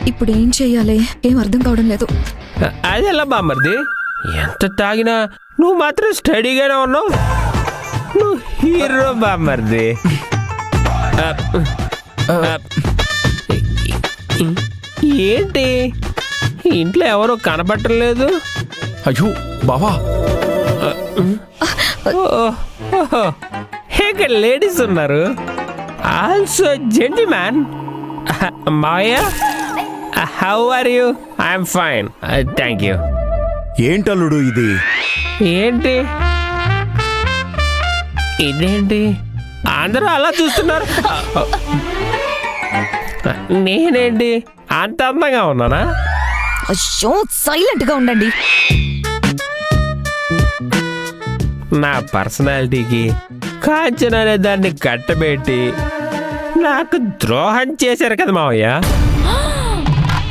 ఇప్పుడు ఏం చెయ్యాలి? ఏం అర్థం కావడం లేదు. అదెలా బామ్మర్ది, ఎంత తాగినా నువ్వు మాత్రం స్టడీగానే ఉన్నావు. నువ్వు హీరో బామ్మర్ది. ఏంటి ఇంట్లో ఎవరో కనపట్టలేదు? అయ్యో బావా, ఇక్కడ లేడీస్ ఉన్నారు, also gentleman. Maya, how are you? I'm fine, thank you. ఏంటల్లుడు ఇది? ఏంటి ఇదేంటి అందరూ అలా చూస్తున్నారు? నేనేంటి అంత అందంగా ఉన్నానా? అయ్యో, సైలెంట్ గా ఉండండి. నా పర్సనాలిటీకి కాంచన అనే దాన్ని కట్టబెట్టి నాకు ద్రోహం చేశారు కదా మావయ్య.